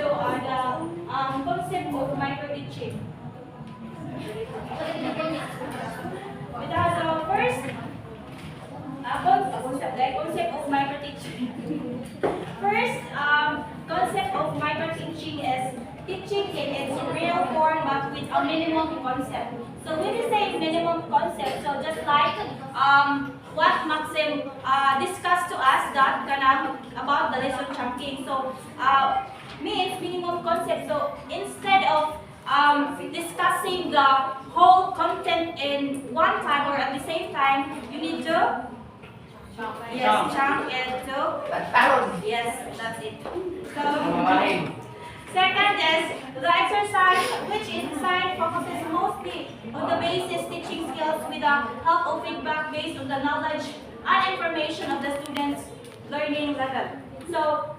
the concept of micro-teaching. So first, concept of micro-teaching. First, concept of micro-teaching is teaching in its real form but with a minimum concept. So when you say minimum concept, so just like what Maxim discussed to us that about the lesson chunking. So means minimum concept. So instead of discussing the whole content in one time or at the same time, you need to chunk it to yes, that's it. So second is the exercise, which is designed focuses mostly on the basis teaching skills with the help of feedback based on the knowledge and information of the students' learning level. So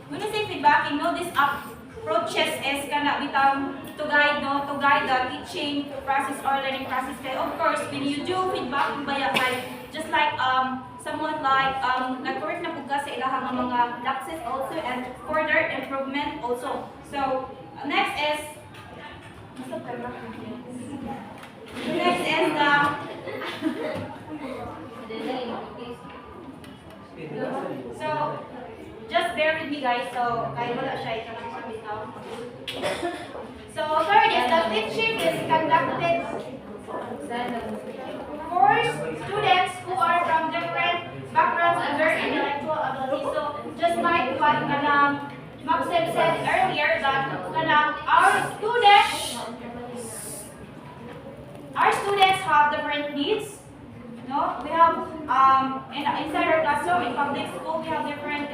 when you say feedback, you know this approaches is gonna become to guide the teaching process or learning process. Of course, when you do feedback, just like someone like nag-work na pugka sa ilahang mga lapses also and further improvement also. So next is so just bear with me guys. So kaya wala siya bitaw. So third is the teaching is conducted for students who are from different backgrounds and their intellectual ability. So just like what Maxim said earlier, that our students have different needs. No, we have inside our classroom in public school we have different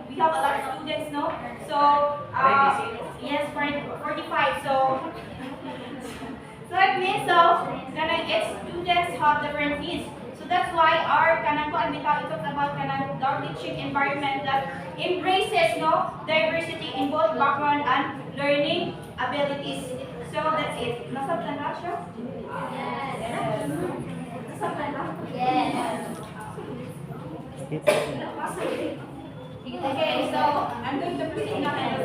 we have a lot of students. No, so yes, 45. So it means its students have different needs. So that's why our we talked about our teaching environment that embraces diversity in both background and learning abilities. So that's it. Nasabtan na siya? Yes. Nasabtan na? Yes. Okay, so I'm going to proceed now and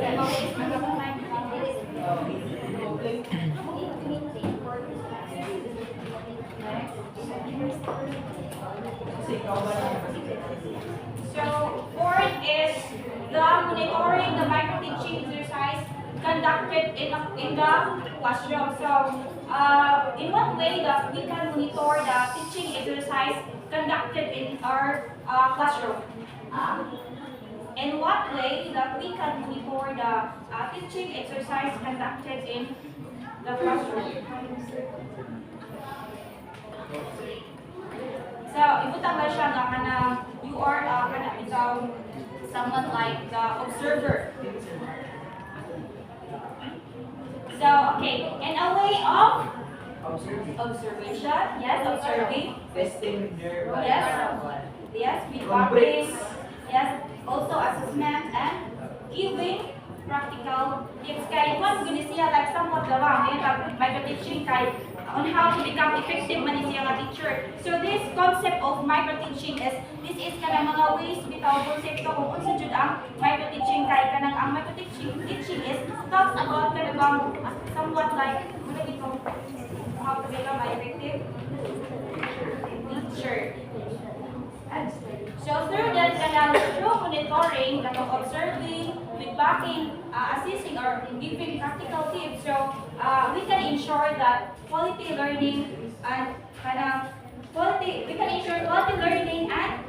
so fourth is the monitoring the micro-teaching exercise conducted in the classroom. So in what way that we can monitor the teaching exercise conducted in our classroom? In what way that we can monitor the teaching exercise conducted in the classroom? So, ibutang ba siya nga you are ikaw someone like the observer. So, okay, in a way of observation, yes, observing, yes, feedback, yes, also assessment and giving practical tips. Kaya one guni siya like somewhat gawang micro-teaching kay on how to become effective man siya nga teacher. So this concept of micro-teaching this is kanang mga ways bitaw konsepto kung unsa jud ang micro-teaching kay kanang ang micro-teaching is talks about kanang somewhat like how to become an effective teacher. So through that through monitoring, observing, feedbacking, assisting or giving practical tips, so we can ensure that quality learning and we can ensure quality learning and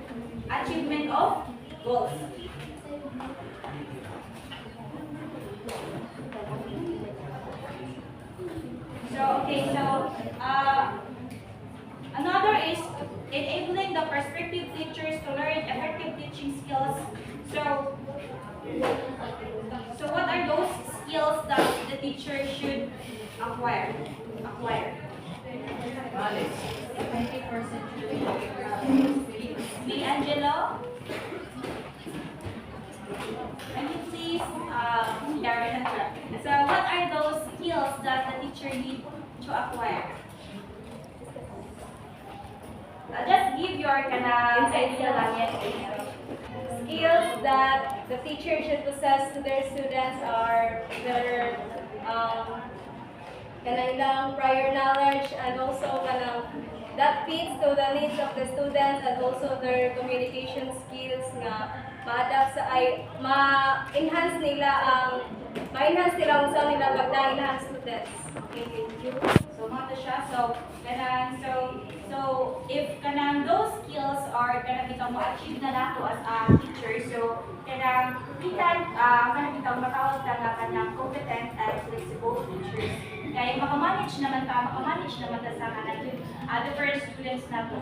achievement of goals. Another is enabling the prospective teachers to learn effective teaching skills. So what are those skills that the teacher should acquire? Me, Angelo. Can you please Darren? So what are those skills that the teacher needs to acquire? Just give your idea lang yan. Skills that the teacher should possess to their students are their kanang prior knowledge and also kanang that fits to the needs of the students and also their communication skills nga ma-adapt sa ay ma-enhance nila unsa nila pagdayon ang students. Okay, thank you. So, mga to siya. So, if those skills are bitaw ma-achieve na nato as a teacher, so, we can, bitaw matawag na nga kanang competent and flexible teachers. Kaya makamanage naman ta sa different students nato.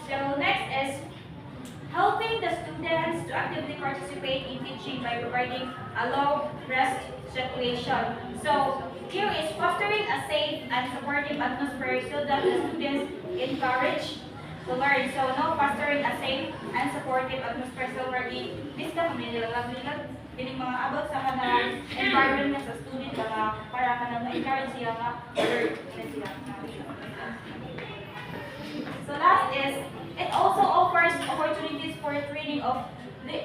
So, next is helping the students to actively participate in teaching by providing a low-stress situation. So, here is fostering a safe and supportive atmosphere so that the students encourage to learn. So, fostering a safe and supportive atmosphere. So, this ka nila pining mga about sa kanang environment sa student para kanang ma-encourage siya nga learn sila. So, last is it also offers opportunities for training of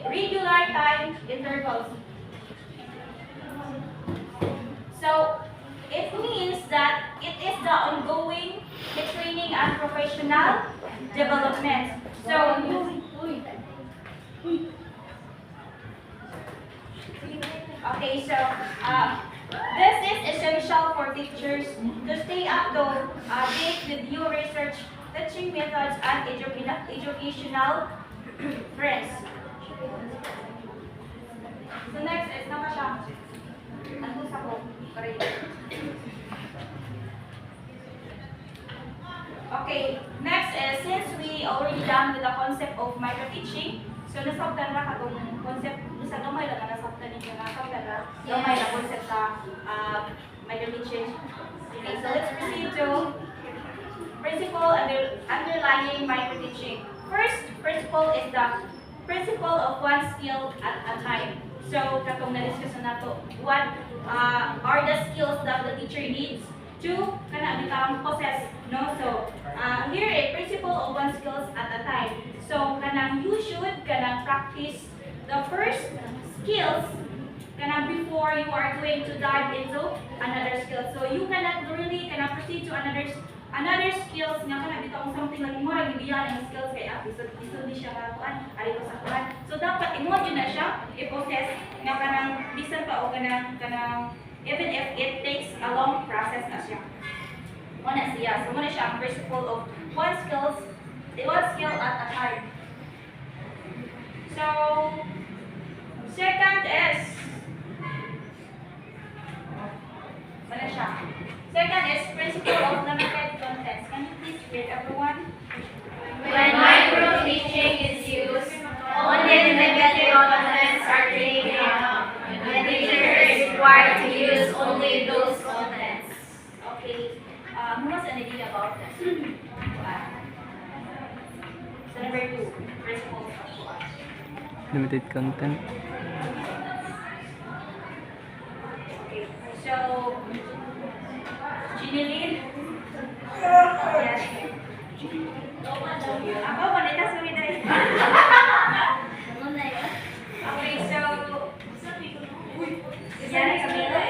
regular time intervals. So, it means that it is the ongoing training and professional development. So, okay, so this is essential for teachers to stay up to date with new research, teaching methods, and educational trends. So next is nama siya. Ano sa ko? Okay, next is since we already done with the concept of micro-teaching, so nasabtan na katong concept sa gamay lang nasabtan ninyo nasabtan na gamay na concept sa micro-teaching. Okay, so let's proceed to principle underlying micro-teaching. First principle is the principle of one skill at a time. So katong na-discuss na nato, what are the skills that the teacher needs to become possess, no? So here a principle of one skills at a time. So you should practice the first skills before you are going to dive into another skill. So you cannot really proceed to another skills nga bitong something like mo ra gibiyan ang skills kay so di siya kuan ari ko sa kuan. So dapat imo gyud na siya i-possess nga bisan pa o even if it takes a long process na siya. Muna siya. So muna siya ang principle of one skill at a time. So second is muna siya. Second is principle of limited context. Can you please read everyone? When micro-teaching is used, only limited contents are taken up. The teacher is required to use only those contents. Okay. Who has an idea about that? So number 2, principle of what? Limited content. Okay. So Ginilin? Yes. Ako, manita sa minay. Okay, so yan ay Camila.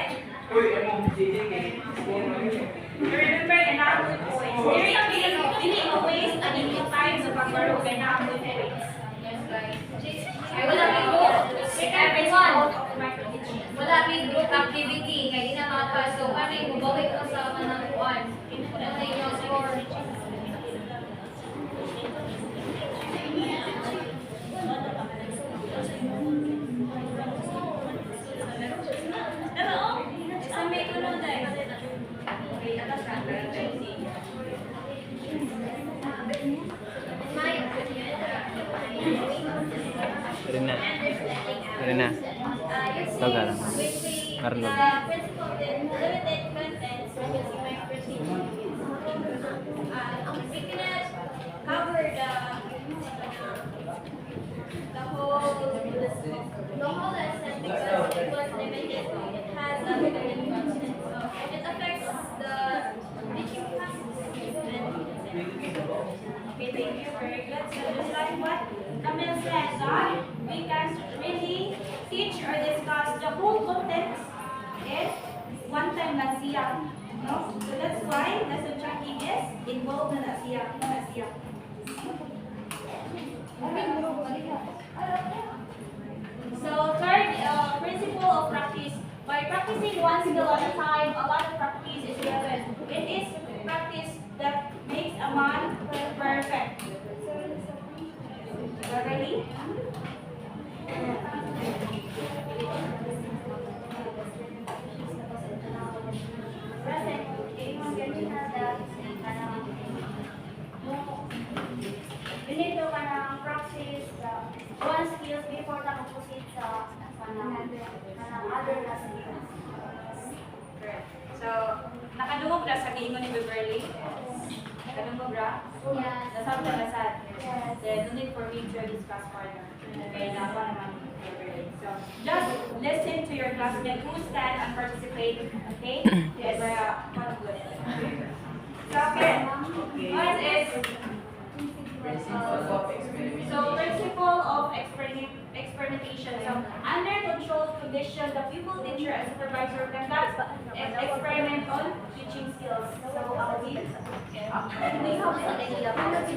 Remember, ganahon points. Dili mo waste ang inyong time sa paglaro, ganahon points. Wala may group. Everyone. Wala may group activity. Kaya di na makapasok. Ano yung mabawit ko sa manang kuwan? Wala na yung score. Rina. Ito ka lang. Marlon. The whole lesson because it was limited. It has a limited content. So it affects the teaching process. Okay, thank you. Very good. So just like what Camille said, we can really involved na siya. So third, principle of practice. By practicing one skill at a time, a lot of practice is given. It is practice that makes a man perfect. Ready? Present. We need to practice one skills before na proceed sa other na skills. Correct. So, nakadungog na sa giingon ni Beverly? Nakadungog ra? Yes. Nasab na nasad? Yes. Then, no need for me to discuss further. Okay, nakuha naman ni Beverly. So, just listen to your classmate who stand and participate. Okay? Yes. Para good. So, okay. What is principle of experimentation. So, under controlled conditions, the pupil, teacher, and supervisor conducts an experiment on teaching skills. So, we have an idea about the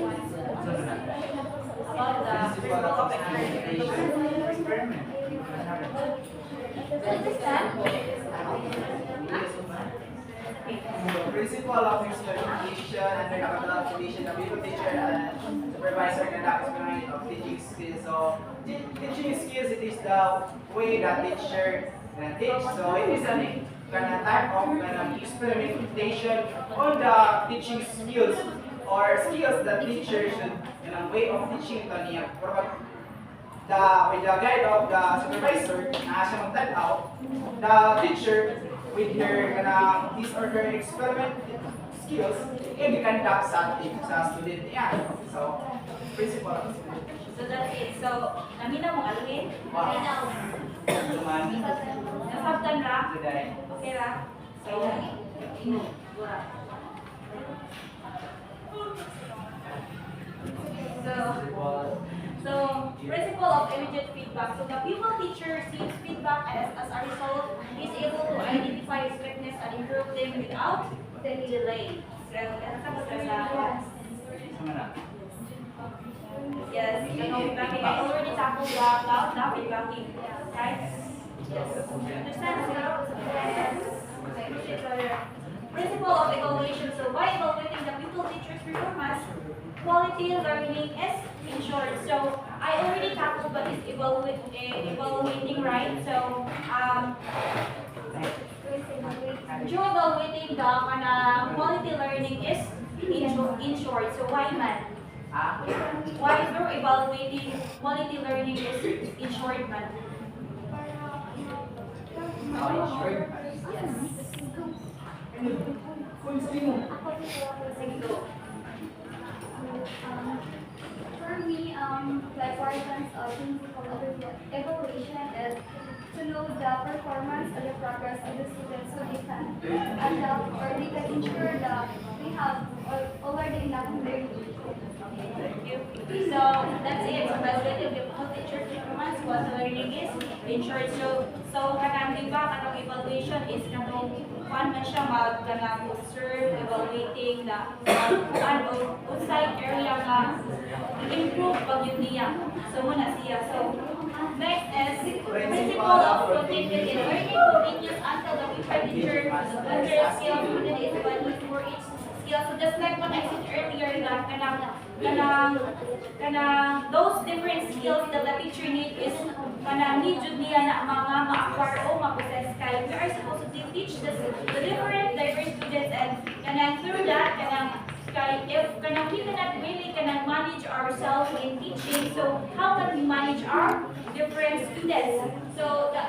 principle of experimentation. The principle of experimentation under the control condition, the pupil, teacher, and supervisor conduct experiment of teaching skills. So, teaching skills, it is the way that teacher teach. So, it is a type of experimentation on the teaching skills or skills that teacher should, way of teaching ito niya. With the guide of the supervisor, na siya magtanaw, the teacher with his or her experiment skills, i-conduct sa student niya. So, principle of experimentation. So, that's it. So, naminaw mo, Alvin? Wow. Nasabtan ra? Today. Okay ra? So, wala. So, principle of immediate feedback. So, the pupil teacher receives feedback and as a result, is able to identify his weakness and improve them without delay. So, nasabot ka sa... Yes, feedbacking. I already tackled the feedbacking. Right? Yes. Understand? Principle of evaluation. So, by evaluating the pupil teacher's performance, quality learning is ensured. So, I already tackled what is evaluating, right? So, through evaluating the quality learning is ensured. So, why man? Why through evaluating quality learning is ensured man? Yes. For me, the importance of principle of evaluation is to know the performance or the progress of the students so they can adapt or they can ensure that we have already enough learning. Thank you. So that's it. So evaluating the pupil teacher's performance, what the learning is ensured. So kanang di ba kanang evaluation is kanang kuan man siya kanang observe, evaluating the outside area nga improve pag yun niya. So muna siya. So next is principle of continuity. Learning continues until the pupil teacher learns skill student is valued for each skill. So just like what I said earlier, that kanang those different skills that the teacher need is kanang need jud niya na mga ma-acquire o ma-possess kay we are supposed to teach the different diverse students and kanang through that kanang if kanang we cannot really kanang manage ourselves in teaching, so how can we manage our different students? So the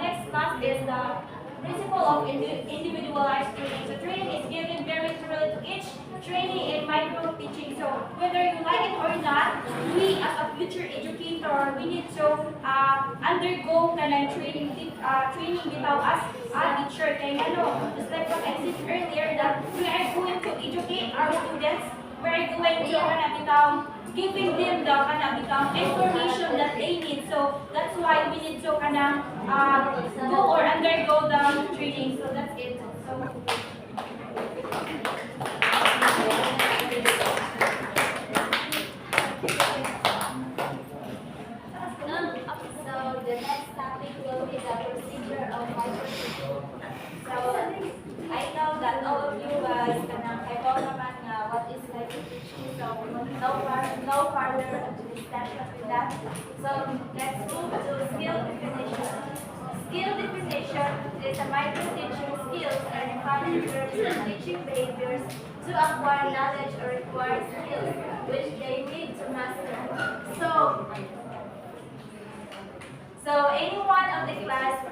next class is the principle of individualized training. So training is given very thoroughly to each trainee in micro teaching. So whether you like it or not, we as a future educator, we need to undergo kanang training without us a teacher. Kaya just like what I said earlier, that we are going to educate our students. We are going to giving them the information that they need. So that's why we need to go or undergo the training. So that's it. So because kanang kay Paul naman nga what is micro teaching, so no further discussion with that. So let's move to skill definition. Skill definition is a micro teaching skills are defined in terms of teaching behaviors to acquire knowledge or require skills which they need to master. So anyone of the class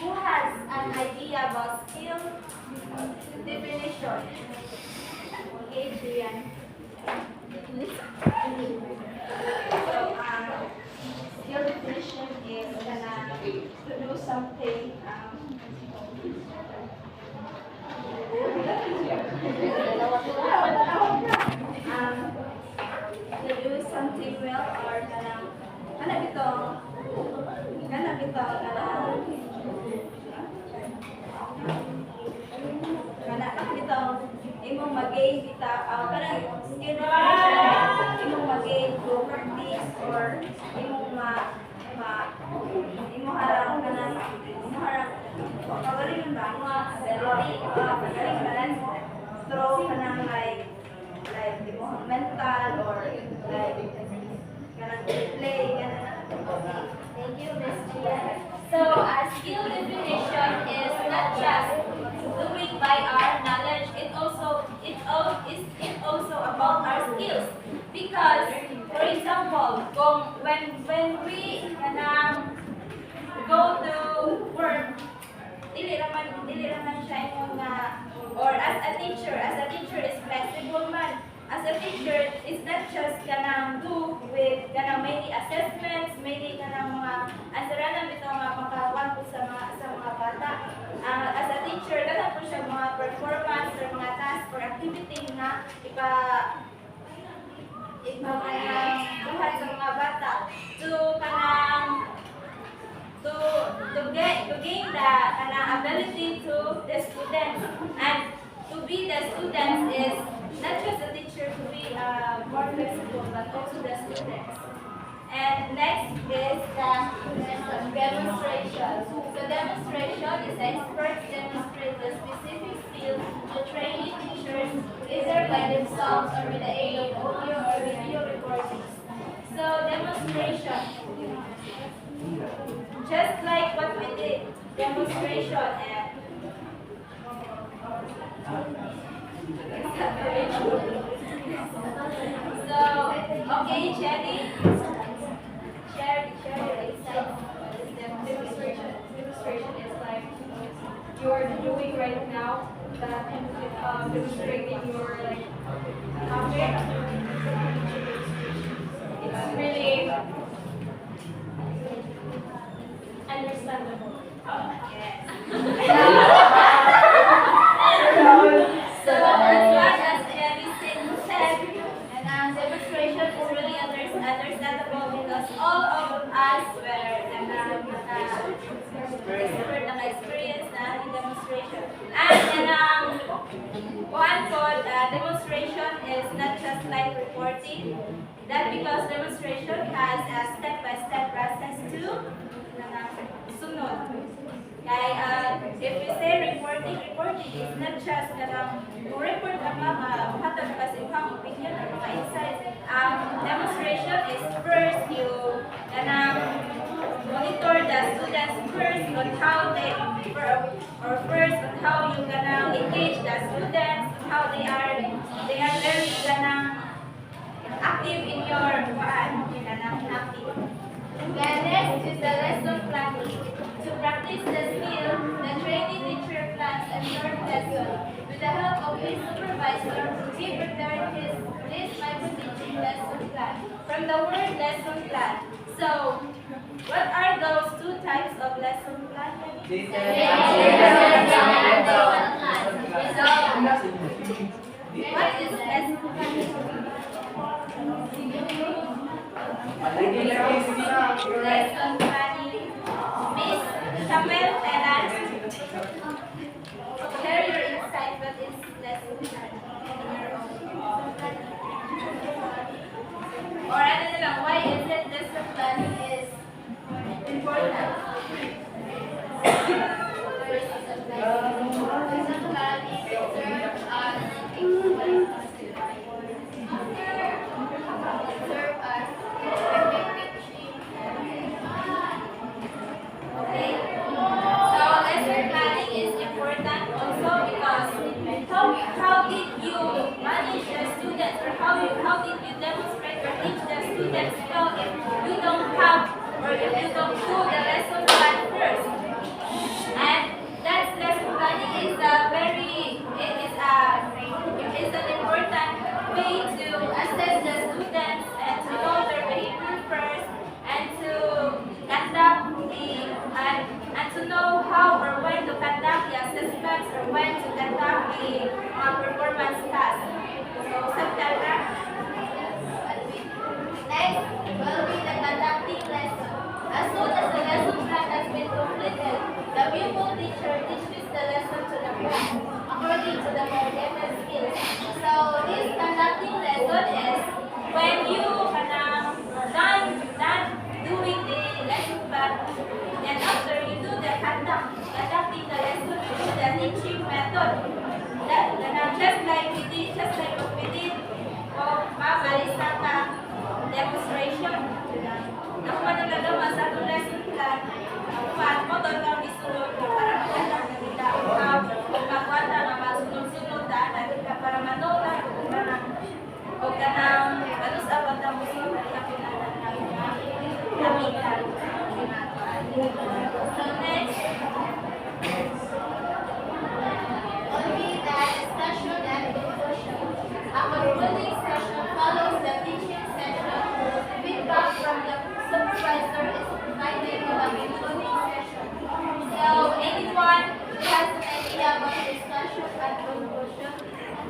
who has an idea about skill definition? Adrian. So skill definition is to do something to do something well or kanang ito imong mag-gain kita kanang skill definition imong mag-gain through practice or imong imong harang pagaling ba ability pagaling balance through kanang like imong mental or like kanang play kanang. Thank you, Ms. Gia. So, our skill definition is not just doing by our knowledge, it also about our skills. Because, for example, when we go to work, dili raman siya yung or as a teacher is flexible man. As a teacher, it's not just do with many assessments, many mga answeranan bito nga makakuan po sa mga bata. As a teacher, po siya mga performance or mga task or activity na buhat sa mga bata to gain the ability to the students, and to be the students is not just the teacher to be more flexible, but also the students. And next is the demonstration. So demonstration is experts demonstrate the specific skill to trainee teachers either by themselves or with the aid of audio or video recordings. So demonstration, just like what we did, demonstration and so, okay, Jenny, share your insights. Demonstration is like you're doing right now that demonstrating your like object. It's really understandable. So as much as everything said, and demonstration is really understandable because all of us were experience na demonstration. And one thought, demonstration is not just like reporting. That because demonstration has a step-by-step process to sunod. If we say reporting is not just report hatag kasi yung opinion or mga insights. Demonstration is first you monitor the students first on how they first on how you engage the students, how they are very active in your active. Then next is the lesson planning. To practice the skill, the trainee teacher plans a short lesson. With the help of his supervisor, he prepared this micro-teaching lesson plan. From the word lesson plan. So, what are those two types of lesson plan? What is lesson plan? Lesson planning. Miss Shamel and share your insight what is lesson planning in your own. Or ano na lang, why is it lesson planning is important? Lesson planning serves as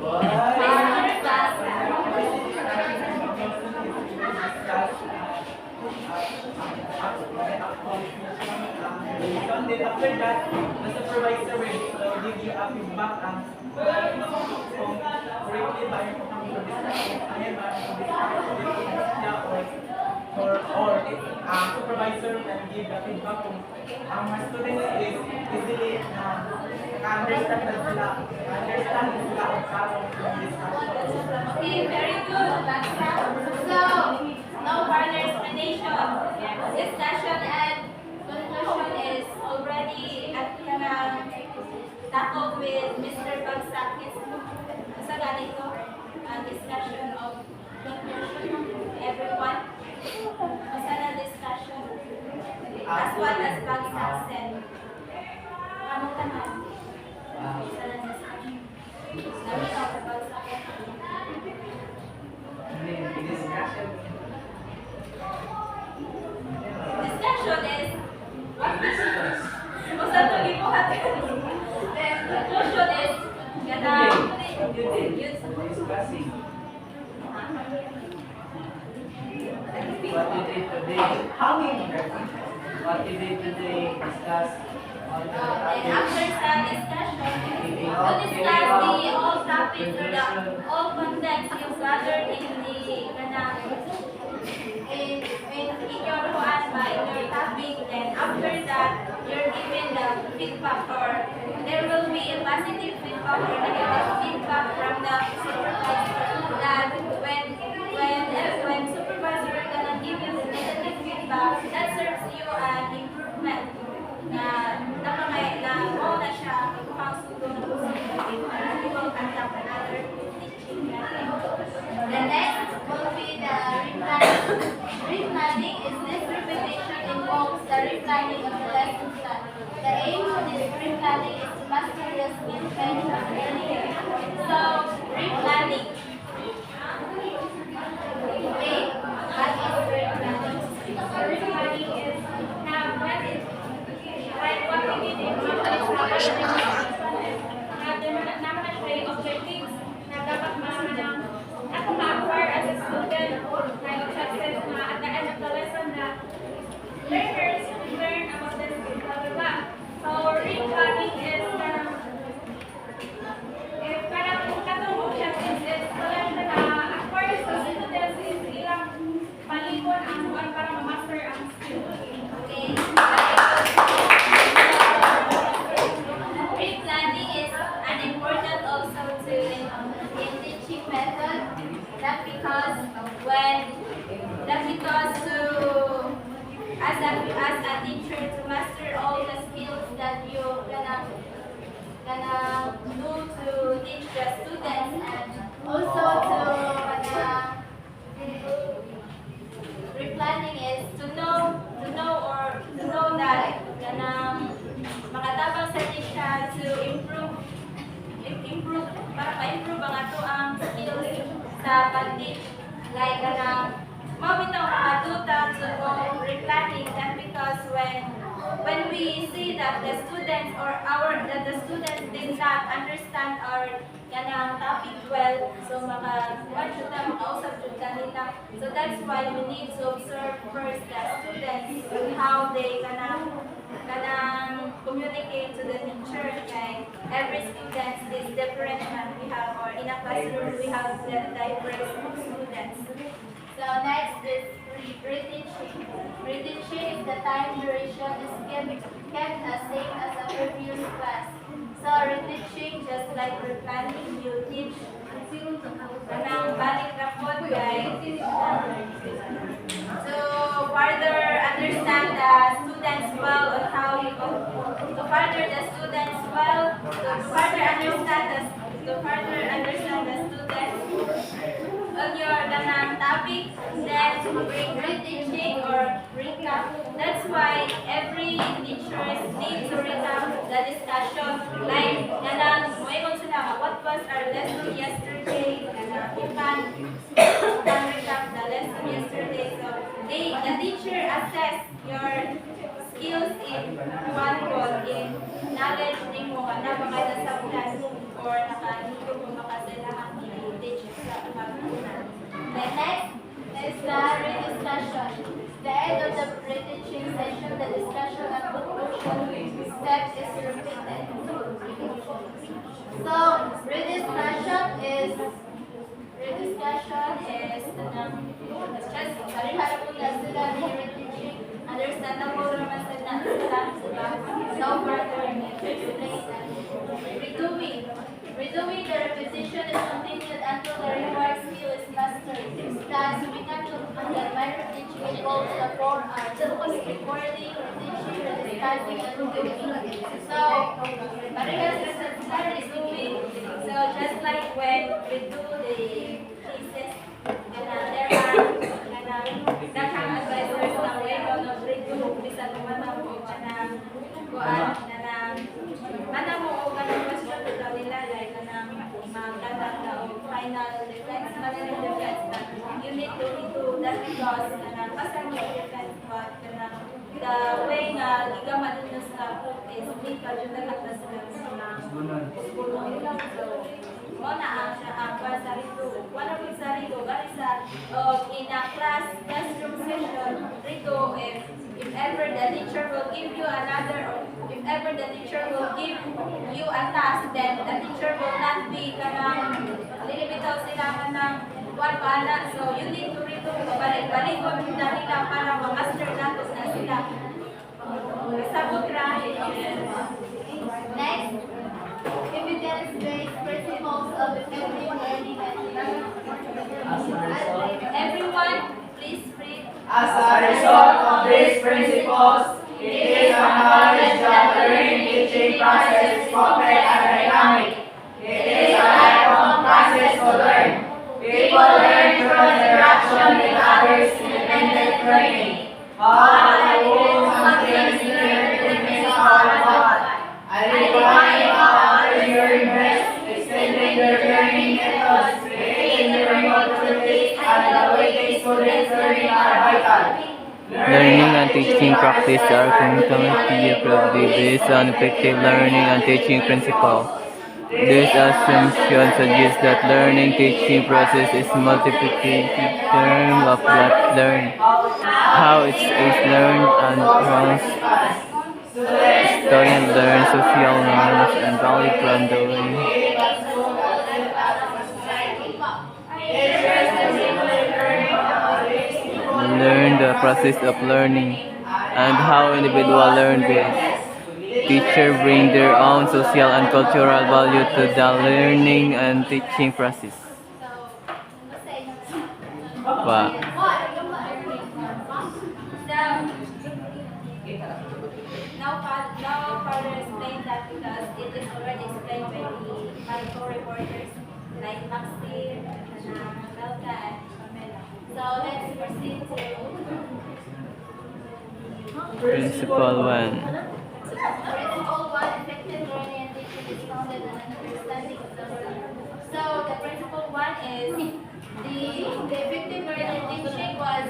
And then after that, the supervisor will give you a feedback kung correctly ba yung ayan ba yung niya or supervisor can give the feedback kung ang mga students is easily understand na sila kung paano yung discussion. Okay, very good. So, no further explanation. Discussion and conclusion is already at tackled with Mr. Bagsakis. Sa ganito, discussion of conclusion. Everyone, basta na discussion. As well as Bagsak said. Ano naman? Basta na discussion. Sabi ka sa Bagsak. Discussion is what basta ito libuhat. Then conclusion is Discussing. What you did today, what you did today, discuss on the and topic. after sa discussion, to discuss the all topics or the all contents you gathered in the in your kuan ba in your topic, then after that you're given the feedback or there will be a positive feedback or negative feedback from the supervisor that when supervisor gonna give you the negative feedback that serves you an improvement na nakamay na mo na siya ipang sugo na positive para you will adapt another teaching method. The next will be the replanning. Replanning is this repetition involves the replanning of the lesson plan. The aim of this replanning is to master the skill mentioned earlier. So, replanning. Okay, what is replanning? Replanning is now what is like what we did in naman siya yung objectives na dapat ako ma-acquire as a student na success na at the end of the lesson na learners learn about this blah blah blah. So replanning is parang katong objectives is wala siya na acquire sa students is ilang palibon ang buwan para ma-master ang skill. Okay. Replanning is an important also to in teaching method. That because to as a teacher to master all the skills that you gonna do to teach the students and also to replanning is to know that makatabang sa siya to improve para ma-improve ang ato ang skills sa pag-teach like mabitaw matuta to replanning that because when we see that the students the students did not understand our topic well, so makausap jud kanila. So that's why we need to observe first the students how they communicate to the teacher. Kay every student is different and we have or in a classroom we have the diverse students. So next is reteaching. Reteaching is the time duration is kept as same as a previous class. So reteaching just like replanning, you teach kanang balik rapod guys. To further understand the students well on how you to further the students well, to further understand the students on your topic, then bring reteaching or recap. That's why every teacher needs to recap the discussion. Like, moingon sila, what was our lesson yesterday? You can recap the lesson yesterday. So, the teacher assess your skills in one goal, in knowledge ni mo, na makasabtan or nakanito mo makasalahan. principles of recording, teaching, discussing, and doing. So, Marica's lesson started doing. So, just like when we do the cases, and there are daghang advisors na way of review, bisan mo man mo kuan mana mo o kanang question dito nila like kanang magdadang na o final defense, final defense na you need to do that because kanang basta mo defense but kanang the way nga gigaman nyo sa book is need ka dyan na sila usbunon. So, mo na ang para sa rito. Wala po sa rito, bali sa in a classroom session, rito if ever the teacher will give you another, or if ever the teacher will give you a task, then the teacher will not be kanang lilibitaw sila kanang one bala. So you need to rito, balik-balik mo nila para ma-master natos na sila. Sabot ra. Next, evidence-based principles of effective learning and teaching. Everyone, please read. As a result of these principles, it is acknowledged that the learning teaching process is complex and dynamic. It is a lifelong process to learn. People learn through interaction with others, independent learning. All the rules and things learned remain our thought. Identifying how others learn best, extending their learning methods, creating learning opportunities, and evaluating students' learning are vital. Learning and teaching practice are concomitantly based on effective learning and teaching principle. This assumption suggests that learning-teaching process is multiplicative term of what learned, how it is learned, and how students learn social norms and value from doing. Learn the process of learning and how individual learn best. Teachers bring their own social and cultural value to the learning and teaching process. Wow. Now further explain that because it is already explained by the co-reporters like Maxine, Melka, and Pamela. So let's proceed to Principle 1. Principle 1, effective learning and teaching is founded on an understanding of the learner. So the principle 1 is the effective learning and teaching was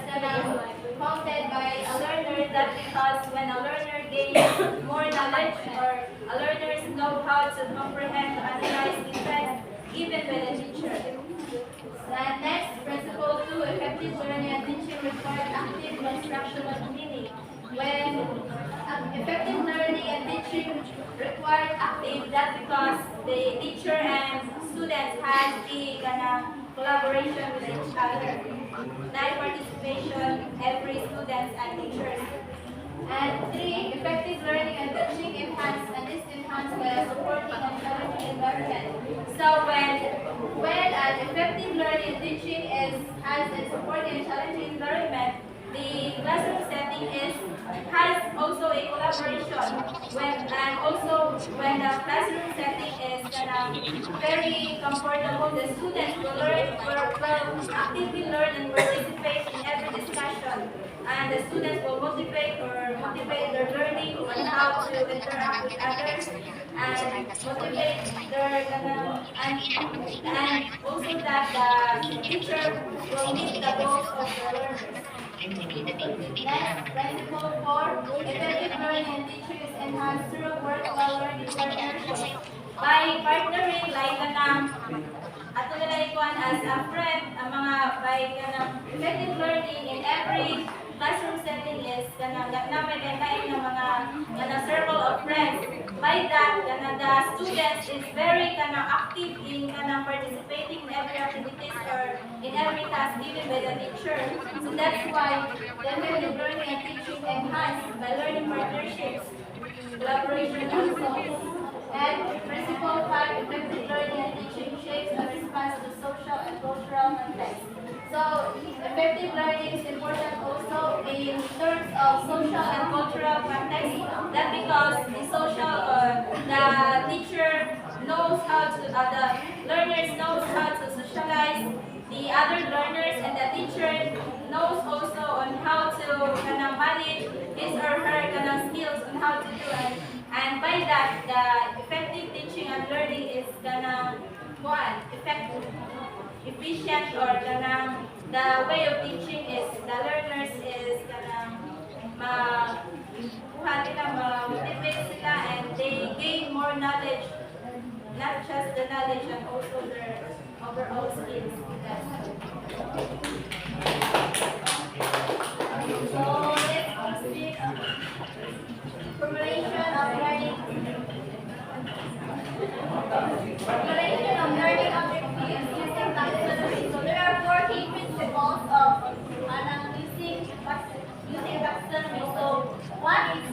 founded by a learner, that because when a learner gains more knowledge or a learner know how to comprehend, analyze effects given by the teacher. And next, principle 2, effective learning and teaching require active instructional meaning. When effective learning and teaching require active, that's because the teacher and students has the collaboration with each other. That participation, every students and teachers. And 3, effective learning and teaching enhance, and is enhanced by a supporting and challenging environment. So When an effective learning and teaching has a supporting and challenging environment, the classroom setting has also a collaboration when the classroom setting is very comfortable, the students will actively learn and participate in every discussion, and the students will motivate their learning on how to interact with others and motivate their and also that the teacher will meet the goals of the learners. Next, principle 4, effective learning and teaching is enhanced through work while learning partnership. By partnering, like ato nila ikuan as a friend, ang mga by effective learning in every classroom setting is namin kain ng mga circle of friends. By that, the students is very active in participating in every activities or in every task given by the teacher. So that's why the effective learning and teaching enhanced by learning partnerships, collaboration also. And principle 5, effective learning and teaching shapes a response to social and cultural context. So, effective learning is important also in terms of social and cultural context. That because the social the teacher knows how to the learners knows how to socialize the other learners, and the teacher knows also on how to manage his or her skills on how to do it. And by that, the effective teaching and learning is one effective, efficient, or the way of teaching is the learners is kuha nila, ma-motivate sila, and they gain more knowledge, not just the knowledge and also their overall skills. So let's proceed. Formulation of learning. Formulation of learning objectives using taxonomy. So there are 4 key principles of using taxonomy. So one is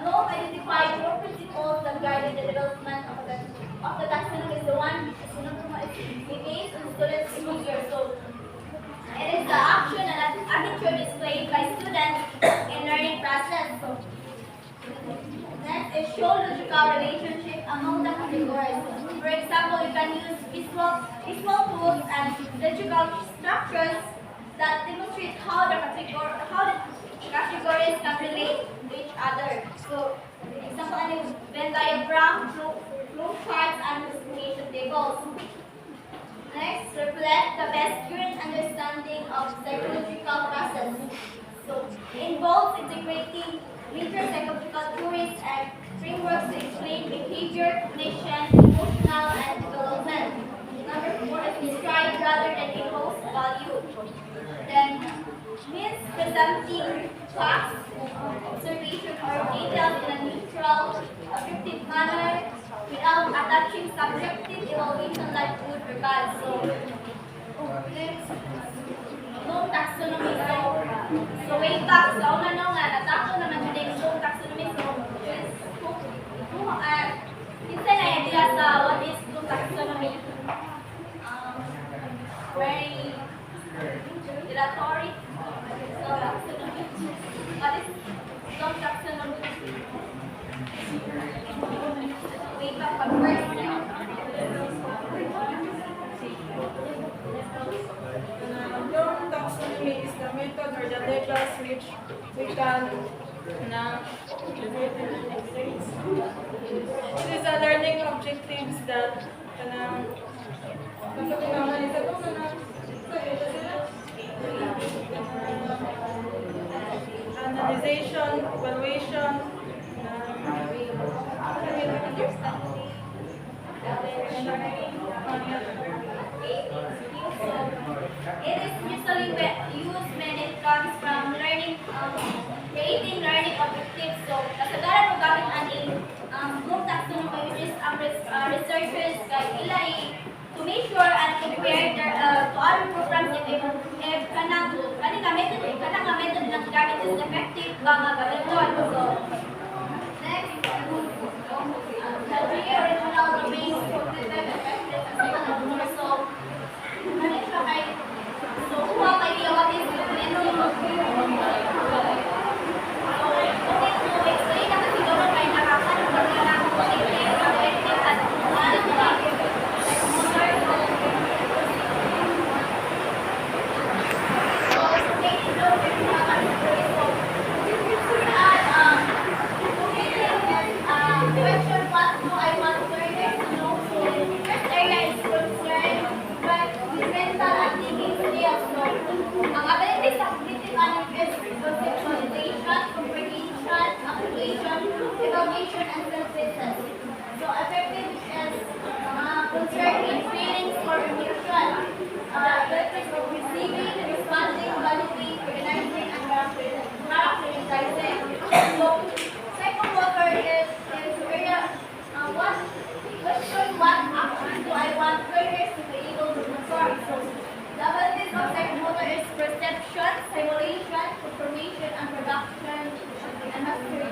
Bloom identified 4 principles that guide the development of the taxonomy. So one is based on students' behavior. So it is the action and attitude displayed by students in learning process. So next is show logical relationship among the categories. For example, you can use visual tools and logical structures that demonstrate how the categories can relate to each other. So, for example, Venn diagram, flow charts, and classification tables. Next, reflect the best current understanding of psychological process. So, involves integrating major psychological theories and frameworks to explain behavior, cognition, emotional, and development. Number 4 is describe rather than impose value. Then, means presenting facts, observation, or details in a neutral, objective manner without attaching subjective evaluation like good or bad. So, next, Bloom taxonomy. So way back sa una nga natako naman jud yung Bloom taxonomy. So kinsa na idea sa what is Bloom taxonomy? Very dilatory. So taxonomy. What is Bloom taxonomy? Way back pag first Bloom taxonomy is the method or the labels which we can it is a learning objectives that analyzation, evaluation, it is usually used when it comes from learning, creating learning objectives. So, kasagaran mo gamit ani Bloom taxonomy, which is researchers to make sure and compare their to other programs if kanang method ng gamit is effective ba nga gamiton. So, next, the three original domains cognitive, effective, and psychological. So, so kuha kayo what is explain na kasi doon kay nakakaroon ng cognitive, affective, at question, what do I want learners to know? So, first area is concerned with mental and thinking skills. So, ang ability sa cognitive analysis is conceptualization, comprehension, application, evaluation, and synthesis. So, affective is concerned with feelings or emotion. Abilities of receiving, responding, valuing, organizing, and characterizing. So, psychomotor is area what action do I want learners to be able to perform? So, the abilities of psychomotor is perception, simulation, information, and production, and mastery.